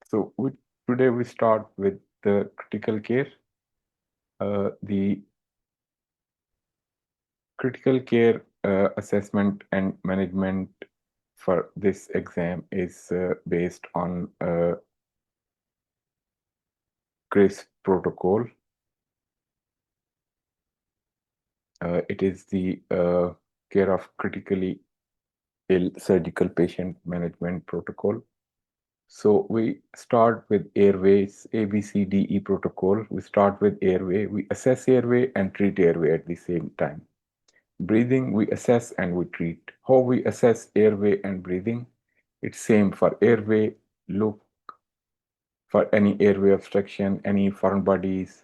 So today we start with the critical care. The critical care assessment and management for this exam is based on CRiSP protocol. It is the care of critically ill surgical patient management protocol. So we start with airways, ABCDE protocol. We start with airway. We assess airway and treat airway at the same time. Breathing, we assess and we treat. How we assess airway and breathing? It's same for airway. Look for any airway obstruction, any foreign bodies.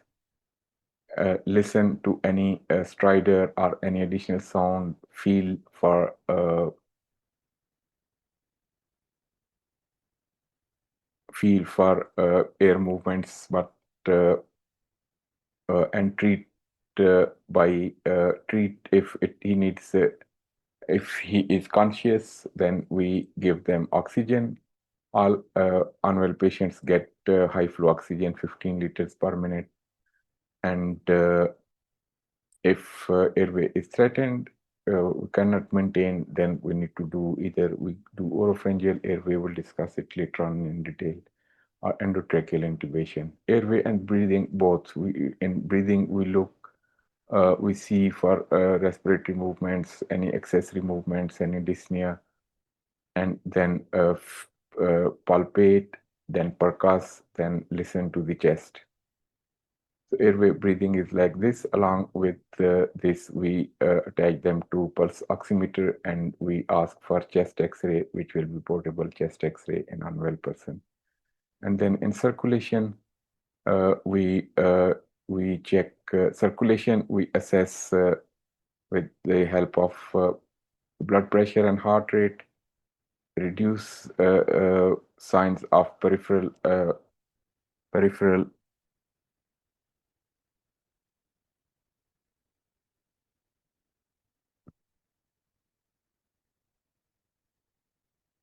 Listen to any stridor or any additional sound. Feel for air movements, but uh, and treat treat if he needs. If he is conscious, then we give them oxygen. All unwell patients get high flow oxygen, 15 liters per minute. And if airway is threatened, we cannot maintain, then we need to do either we do oropharyngeal airway, we'll discuss it later on in detail, or endotracheal intubation. Airway and breathing, both. In breathing, we see for respiratory movements, any accessory movements, any dyspnea, and then palpate, then percuss, then listen to the chest. So airway breathing is like this. Along with this, we attach them to pulse oximeter and we ask for chest X-ray, which will be portable chest X-ray in unwell person. And then in circulation, we check circulation. We assess with the help of blood pressure and heart rate, reduce signs of peripheral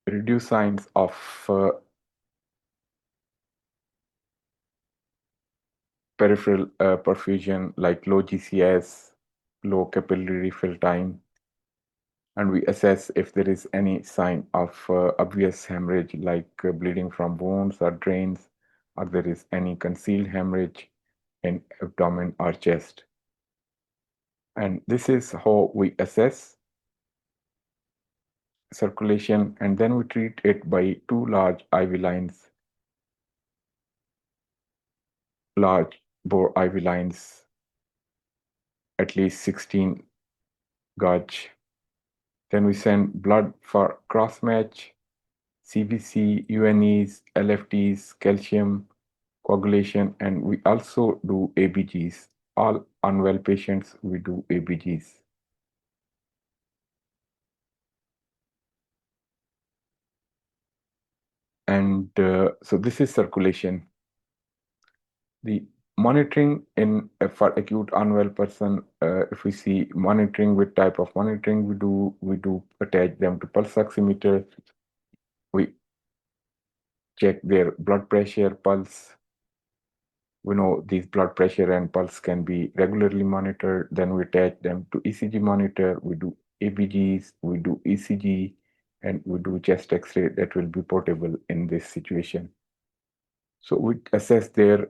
reduce signs of peripheral perfusion like low GCS, low capillary refill time, and we assess if there is any sign of obvious hemorrhage like bleeding from wounds or drains, or there is any concealed hemorrhage in abdomen or chest. And this is how we assess circulation, and then we treat it by two large IV lines, large bore IV lines, at least 16 gauge. Then we send blood for cross-match, CBC, UNEs, LFTs, calcium, coagulation, and we also do ABGs. All unwell patients, we do ABGs. And so this is circulation. The monitoring in for acute unwell person, if we see monitoring, with type of monitoring we do attach them to pulse oximeter. We check their blood pressure, pulse. We know these blood pressure and pulse can be regularly monitored. Then we attach them to ECG monitor. We do ABGs, we do ECG, and we do chest X-ray that will be portable in this situation. So we assess their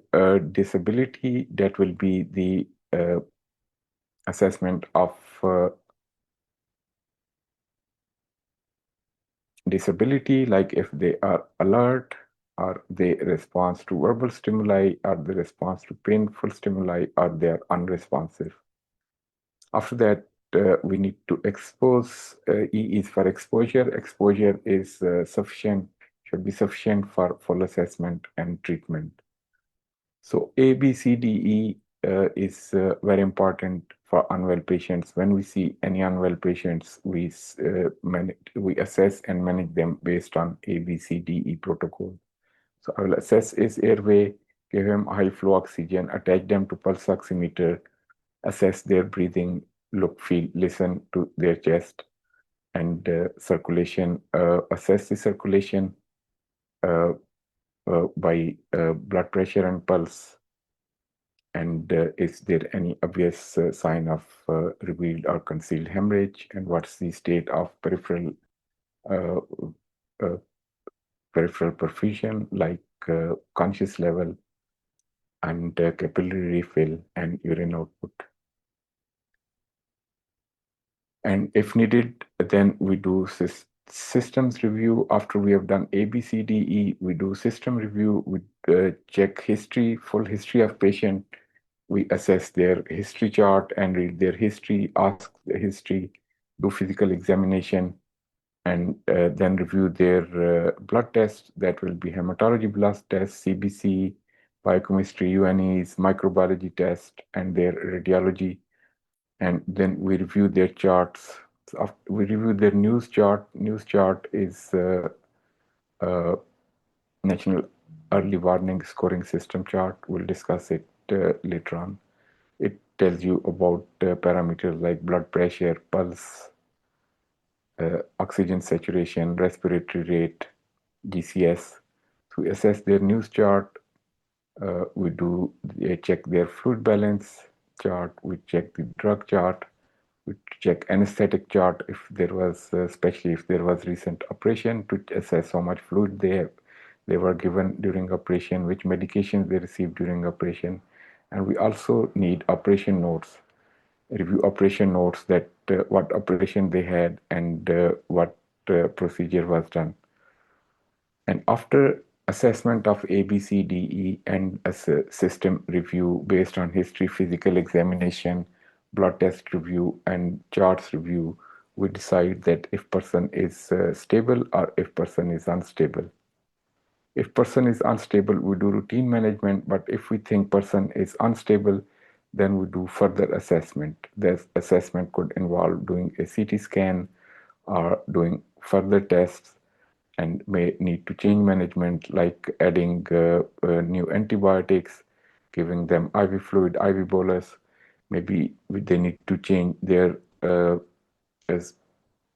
disability. That will be the assessment of disability, like if they are alert, or they respond to verbal stimuli, or they respond to painful stimuli, or they are unresponsive. After that, we need to expose. E is for exposure. Exposure is should be sufficient for full assessment and treatment. So A, B, C, D, E is very important for unwell patients. When we see any unwell patients, we assess and manage them based on A, B, C, D, E protocol. So I will assess his airway, give him high flow oxygen, attach them to pulse oximeter, assess their breathing, look, feel, listen to their chest, and circulation, assess the circulation. by blood pressure and pulse. And is there any obvious sign of revealed or concealed hemorrhage? And what's the state of uh, uh, peripheral perfusion, like conscious level and capillary refill and urine output? And if needed, then we do systems review. After we have done A, B, C, D, E, we do system review. We check history, full history of patient. We assess their history chart and read their history, ask the history, do physical examination, and then review their blood tests. That will be hematology blood tests, CBC, biochemistry, UNEs, microbiology test, and their radiology. And then we review their charts. So after we review their news chart. News chart is uh, National Early Warning Scoring System chart. We'll discuss it later on. It tells you about parameters like blood pressure, pulse, oxygen saturation, respiratory rate, GCS. So we assess their news chart. We do check their fluid balance chart. We check the drug chart. We check anesthetic chart if there was, especially if there was recent operation, to assess how much fluid they were given during operation, which medications they received during operation. And we also need operation notes, review operation notes, that what operation they had and what procedure was done. And after assessment of A, B, C, D, E, and a system review based on history, physical examination, blood test review, and charts review, we decide that if person is stable or if person is unstable. If person is unstable, we do routine management, but if we think person is unstable, then we do further assessment. This assessment could involve doing a CT scan or doing further tests, and may need to change management, like adding new antibiotics, giving them IV fluid, IV bolus. Maybe they need to change as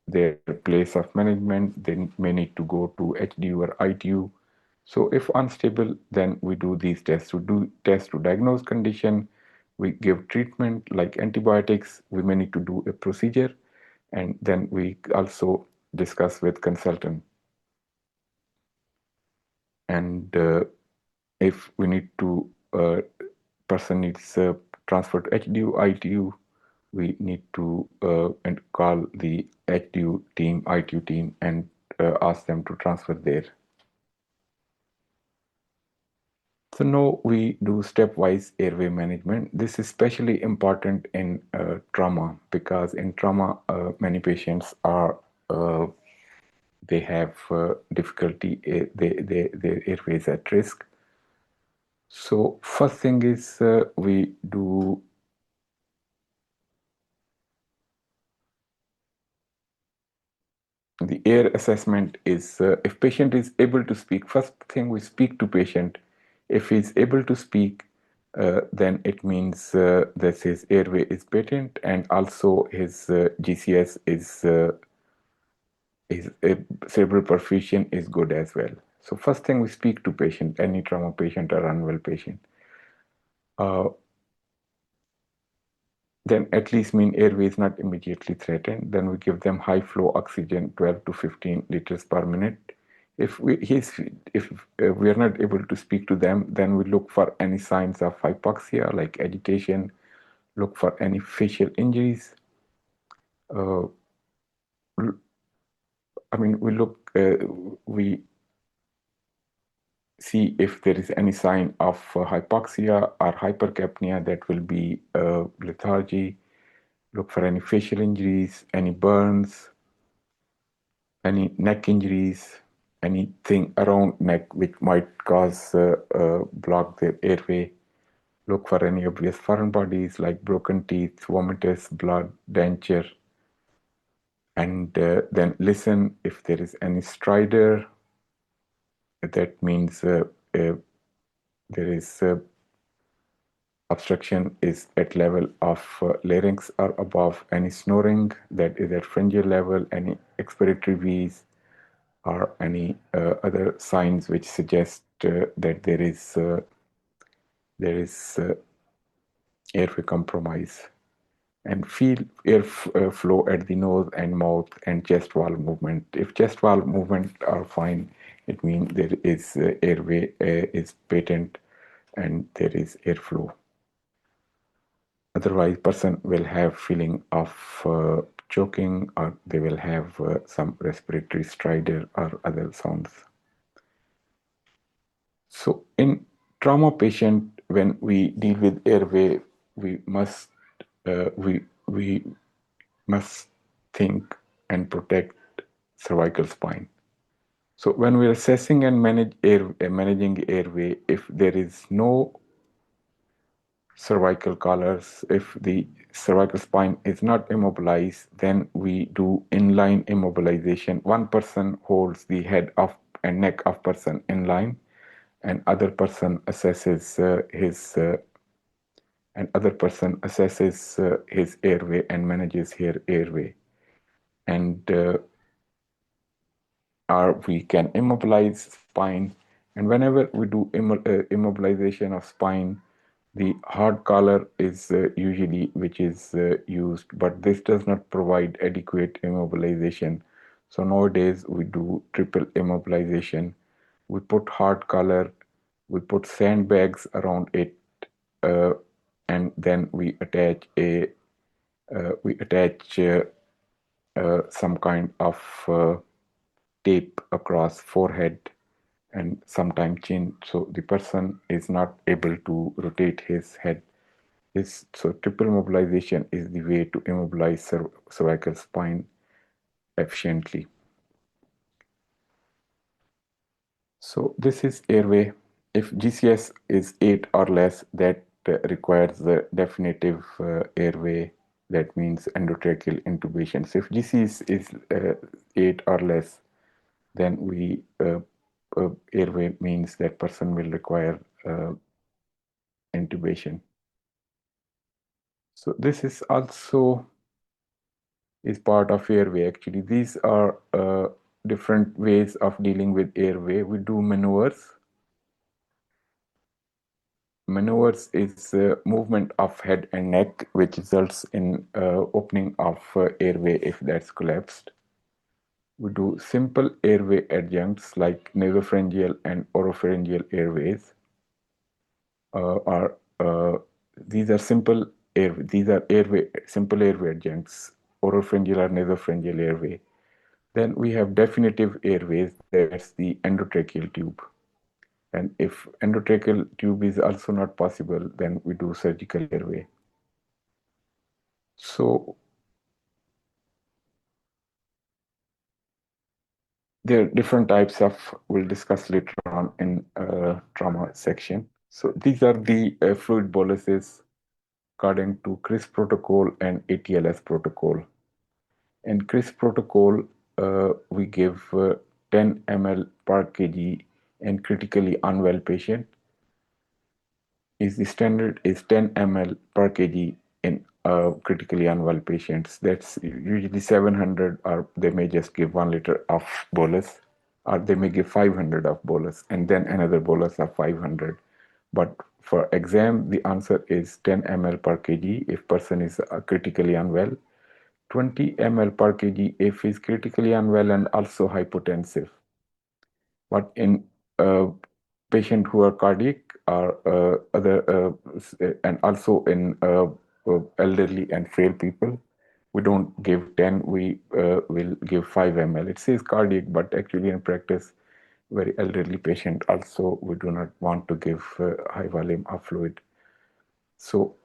their place of management. They may need to go to HDU or ITU. So if unstable, then we do these tests. We do tests to diagnose condition. We give treatment like antibiotics. We may need to do a procedure, and then we also discuss with consultant. And if we need to person needs transfer to HDU, ITU, we need to and call the HDU team, ITU team, and ask them to transfer there. So now we do stepwise airway management. This is especially important in trauma, because in trauma, many patients are they have difficulty. Their airways at risk. So first thing is we do the air assessment. Is if patient is able to speak, first thing we speak to patient. If he's able to speak, then it means that his airway is patent, and also his GCS is his cerebral perfusion is good as well. So first thing we speak to patient, any trauma patient or unwell patient. Then at least mean airway is not immediately threatened. Then we give them high flow oxygen, 12 to 15 liters per minute. If we are not able to speak to them, then we look for any signs of hypoxia like agitation, look for any facial injuries. Uh, I mean, we see if there is any sign of hypoxia or hypercapnia, that will be lethargy. Look for any facial injuries, any burns, any neck injuries, anything around neck which might cause block their airway. Look for any obvious foreign bodies like broken teeth, vomitus, blood, denture, and then listen if there is any stridor. That means there is obstruction is at level of larynx or above. Any snoring, that is at pharyngeal level. Any expiratory wheeze, or any other signs which suggest that there is airway compromise, and feel flow at the nose and mouth and chest wall movement. If chest wall movement are fine, it means there is airway is patent and there is airflow. Otherwise, person will have feeling of choking, or they will have some respiratory stridor or other sounds. So in trauma patient, when we deal with airway, we must we must think and protect cervical spine. So when we're assessing and managing airway, if there is no cervical collars, if the cervical spine is not immobilized, then we do inline immobilization. One person holds the head of and neck of person inline, and other person assesses his airway and manages his airway. And or we can immobilize spine. And whenever we do immobilization of spine, the hard collar is usually which is used, but this does not provide adequate immobilization. So nowadays we do triple immobilization. We put hard collar, we put sandbags around it, uh, and then we attach some kind of tape across forehead and sometimes chin, so the person is not able to rotate his head. So triple mobilization is the way to immobilize cervical spine efficiently. So this is airway. If GCS is 8 or less, that requires the definitive airway. That means endotracheal intubation. So if GCS is 8 or less, then airway means that person will require intubation. So this is also is part of airway. Actually, these are different ways of dealing with airway. We do maneuvers. Maneuvers is movement of head and neck, which results in opening of airway if that's collapsed. We do simple airway adjuncts like nasopharyngeal and oropharyngeal airways. Are These are simple simple airway adjuncts, oropharyngeal or nasopharyngeal airway. Then we have definitive airways, that's the endotracheal tube. And if endotracheal tube is also not possible, then we do surgical airway. So there are different types of, we'll discuss later on in trauma section. So these are the fluid boluses according to CRiSP protocol and ATLS protocol. In CRiSP protocol, we give 10 ml per kg in critically unwell patient. The standard is 10 ml per kg in critically unwell patients. That's usually 700, or they may just give 1 liter of bolus, or they may give 500 of bolus and then another bolus of 500. But for exam, the answer is 10 ml per kg if person is critically unwell, 20 ml per kg if he's critically unwell and also hypotensive. But in patients who are cardiac or and also in elderly and frail people, we don't give 10, we will give 5 ml. It says cardiac, but actually in practice, very elderly patient also, we do not want to give high volume of fluid. So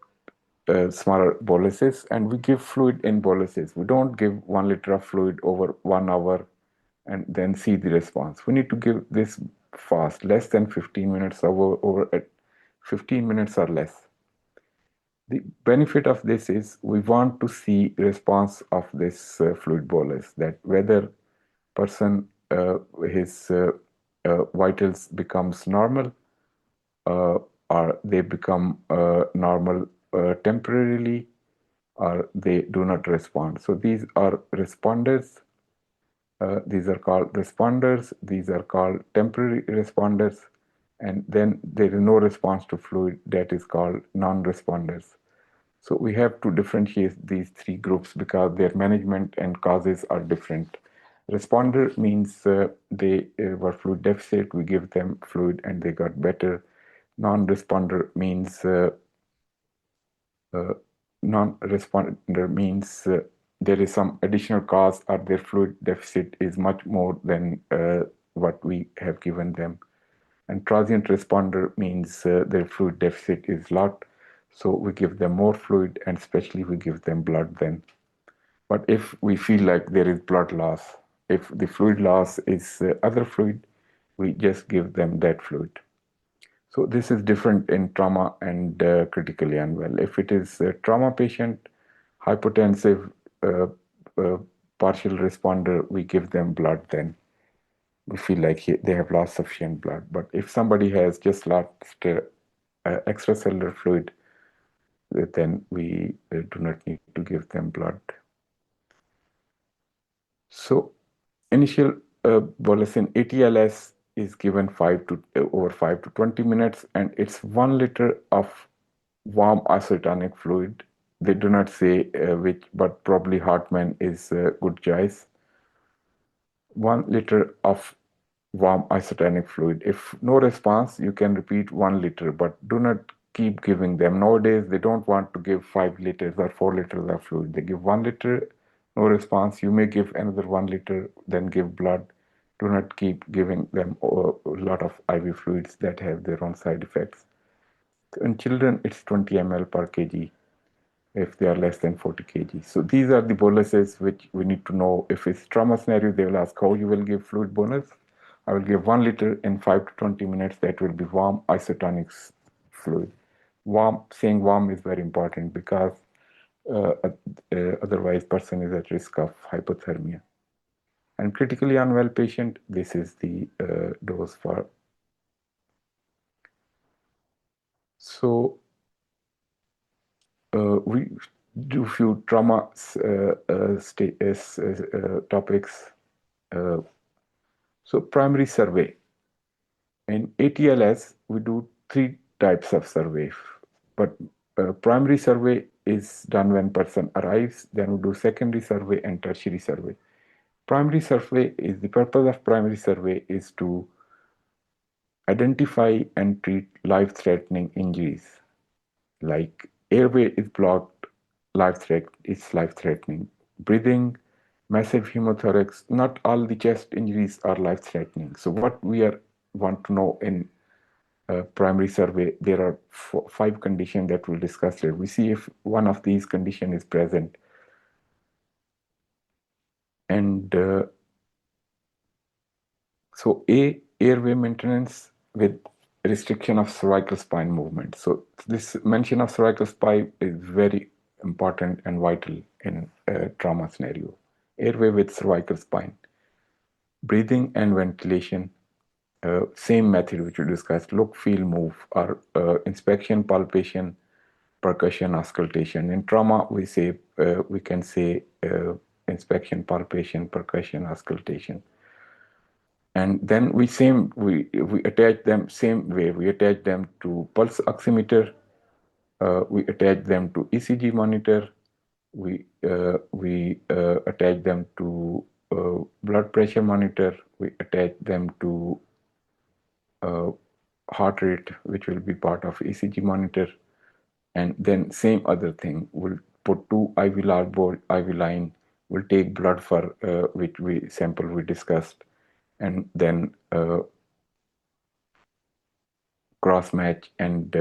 smaller boluses, and we give fluid in boluses. We don't give 1 liter of fluid over 1 hour and then see the response. We need to give this fast, less than 15 minutes, over 15 minutes or less. The benefit of this is we want to see response of this fluid bolus, that whether person his vitals becomes normal, or they become normal temporarily, or they do not respond. So these are responders. These are called responders. These are called temporary responders. and then there is no response to fluid, that is called non-responders. So we have to differentiate these three groups because their management and causes are different. Responder means they were fluid deficit, we give them fluid and they got better. Non-responder means uh, non-responder means there is some additional cause or their fluid deficit is much more than what we have given them. And transient responder means their fluid deficit is lot, so we give them more fluid and especially we give them blood then. But if we feel like there is blood loss, if the fluid loss is other fluid, we just give them that fluid. So this is different in trauma and critically unwell. If it is a trauma patient, hypotensive, uh, uh, partial responder, we give them blood then. We feel like they have lost sufficient blood. But if somebody has just lost extracellular fluid, then we do not need to give them blood. So initial bolus in ATLS is given 5 to 20 minutes, and it's 1 liter of warm isotonic fluid. They do not say which, but probably Hartmann is a good choice. 1 liter of warm isotonic fluid. If no response, you can repeat 1 liter, but do not keep giving them. Nowadays, they don't want to give 5 liters or 4 liters of fluid. They give 1 liter, no response. You may give another 1 liter, then give blood. Do not keep giving them a lot of IV fluids that have their own side effects. In children, it's 20 ml per kg if they are less than 40 kg. So these are the boluses which we need to know. If it's trauma scenario, they will ask how you will give fluid bolus. I will give 1 liter in 5 to 20 minutes. That will be warm isotonic fluid. Warm, saying warm is very important because uh, otherwise person is at risk of hypothermia. And critically unwell patient, this is the dose for. So we do few trauma topics. Uh, so primary survey. In ATLS, we do three types of survey. But primary survey is done when person arrives. Then we do secondary survey and tertiary survey. Primary survey is the purpose of primary survey is to identify and treat life-threatening injuries like airway is blocked, it's life-threatening. Breathing, massive hemothorax, not all the chest injuries are life-threatening. So what we want to know in primary survey, there are 5 conditions that we'll discuss later. We see if one of these conditions is present. And so airway maintenance with restriction of cervical spine movement. So this mention of cervical spine is very important and vital in a trauma scenario. Airway with cervical spine. Breathing and ventilation, same method which we discussed, look, feel, move, or inspection, palpation, percussion, auscultation. In trauma, we can say inspection, palpation, percussion, auscultation. And then we attach them same way. We attach them to pulse oximeter. We attach them to ECG monitor. We attach them to blood pressure monitor. We attach them to heart rate, which will be part of ECG monitor. And then same other thing. We'll put 2 IV large bore IV line. We'll take blood for which sample we discussed, and then cross match. And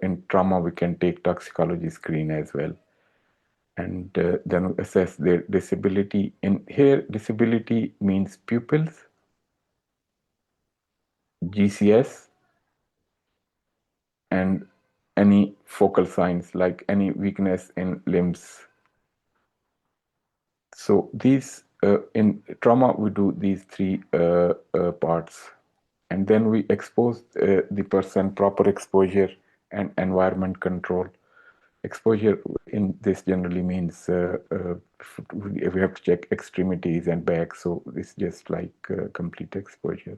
in trauma we can take toxicology screen as well, and then assess their disability. In here, disability means pupils, GCS, and any focal signs like any weakness in limbs. So these in trauma we do these 3 parts, and then we expose the person, proper exposure and environment control. Exposure in this generally means we have to check extremities and back, so it's just like complete exposure.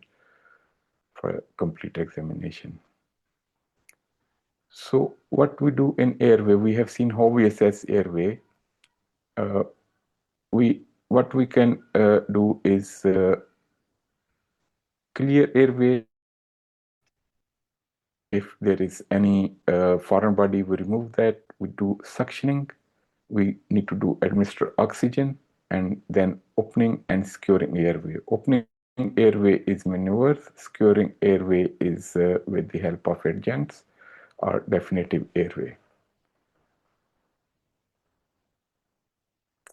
for a complete examination. So what we do in airway, we have seen how we assess airway. Uh, what we can do is clear airway. If there is any foreign body, we remove that. We do suctioning. We need to do administer oxygen and then opening and securing airway. Opening airway is maneuvers. Securing airway is with the help of adjuncts or definitive airway.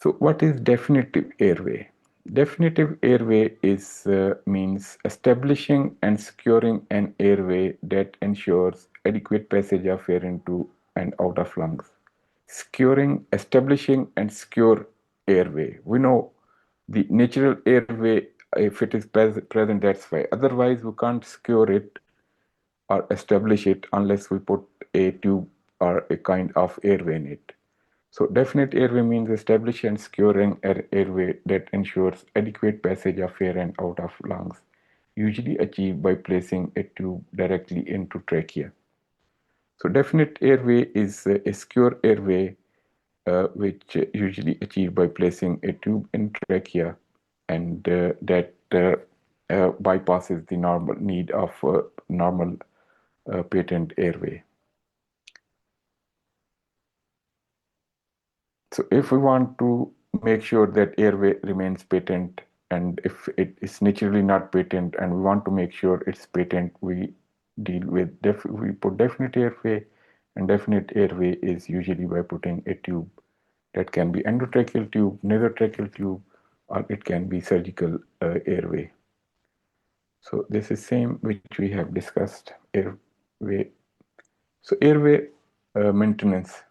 So what is definitive airway? Definitive airway is means establishing and securing an airway that ensures adequate passage of air into and out of lungs. Securing, establishing, and secure airway. We know the natural airway, if it is present, that's fine. Otherwise, we can't secure it or establish it unless we put a tube or a kind of airway in it. So definite airway means establishing and securing an airway that ensures adequate passage of air and out of lungs, usually achieved by placing a tube directly into trachea. So definite airway is a secure airway which usually achieved by placing a tube in trachea and that bypasses the normal need of normal patent airway. So if we want to make sure that airway remains patent and if it is naturally not patent and we want to make sure it's patent, we deal with we put definite airway, and definite airway is usually by putting a tube that can be endotracheal tube, nasotracheal tube, or it can be surgical airway. So this is same which we have discussed, airway. So airway maintenance.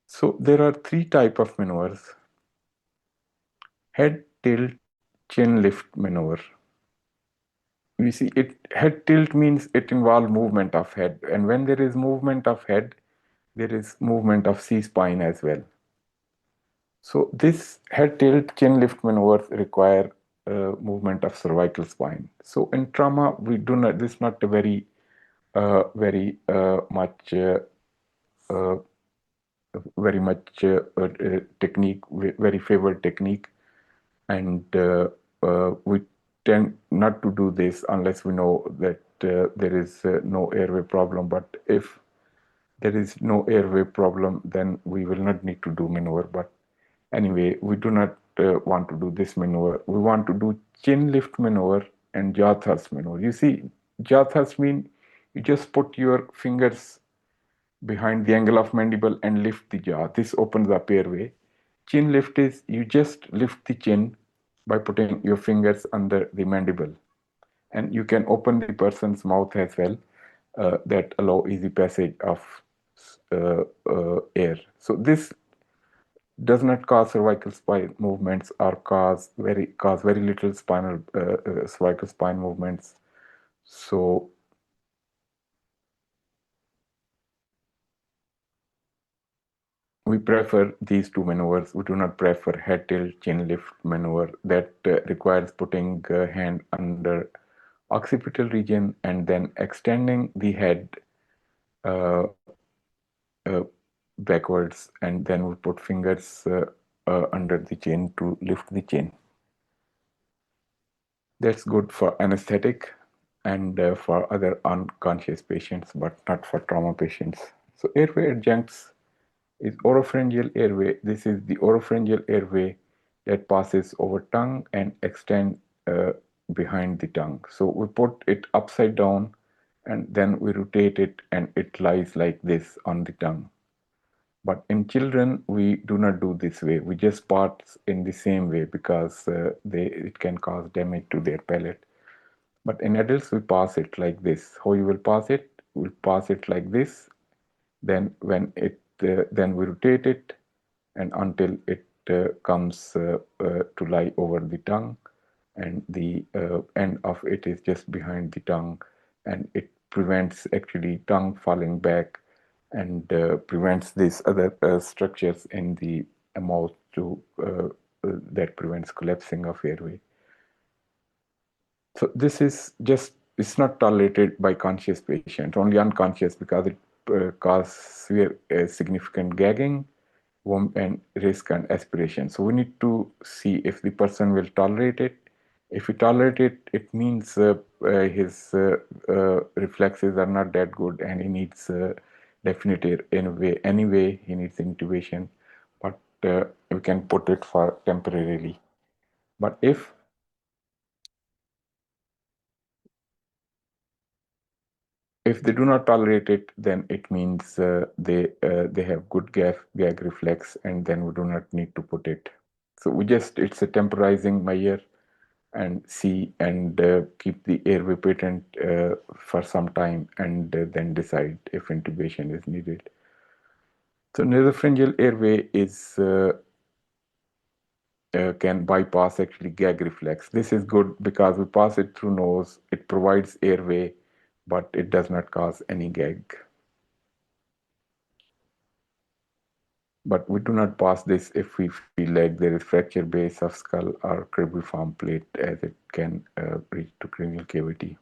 So there are three type of maneuvers: head tilt, chin lift maneuver. We see it, head tilt means it involves movement of head, and when there is movement of head, there is movement of C-spine as well. So this head tilt, chin lift maneuvers require movement of cervical spine. So in trauma, we do not. This is not a very much uh, technique, very favored technique, and we tend not to do this unless we know that there is no airway problem. But if there is no airway problem, then we will not need to do maneuver. But anyway, we do not want to do this maneuver. We want to do chin lift maneuver and jaw thrust maneuver. You see, jaw thrust mean you just put your fingers behind the angle of mandible and lift the jaw. This opens up airway. Chin lift is you just lift the chin by putting your fingers under the mandible. And you can open the person's mouth as well that allow easy passage of air. So this does not cause cervical spine movements or cause very little spinal cervical spine movements. So we prefer these two maneuvers. We do not prefer head tilt chin lift maneuver that requires putting hand under occipital region and then extending the head uh, uh, backwards, and then we put fingers under the chin to lift the chin. That's good for anesthetic and for other unconscious patients, but not for trauma patients. So airway adjuncts is oropharyngeal airway. This is the oropharyngeal airway that passes over tongue and extend behind the tongue. So we put it upside down and then we rotate it and it lies like this on the tongue. But in children, we do not do this way. We just part in the same way because it can cause damage to their palate. But in adults, we pass it like this. How you will pass it? We'll pass it like this. Then then we rotate it and until it comes to lie over the tongue, and the end of it is just behind the tongue, and it prevents actually tongue falling back and prevents these other structures in the mouth to that prevents collapsing of airway. So this is just, it's not tolerated by conscious patients, only unconscious, because it causes severe significant gagging, and risk and aspiration. So we need to see if the person will tolerate it. If he tolerate it, it means his reflexes are not that good, and he needs definitely anyway he needs intubation, but we can put it for temporarily. But if they do not tolerate it, then it means they have good gag reflex, and then we do not need to put it. So we just, it's a temporizing measure, and see and keep the airway patent for some time, and then decide if intubation is needed. So nasopharyngeal airway is can bypass actually gag reflex. This is good because we pass it through nose. It provides airway, but it does not cause any gag. But we do not pass this if we feel like there is fracture base of skull or cribriform plate, as it can reach to cranial cavity.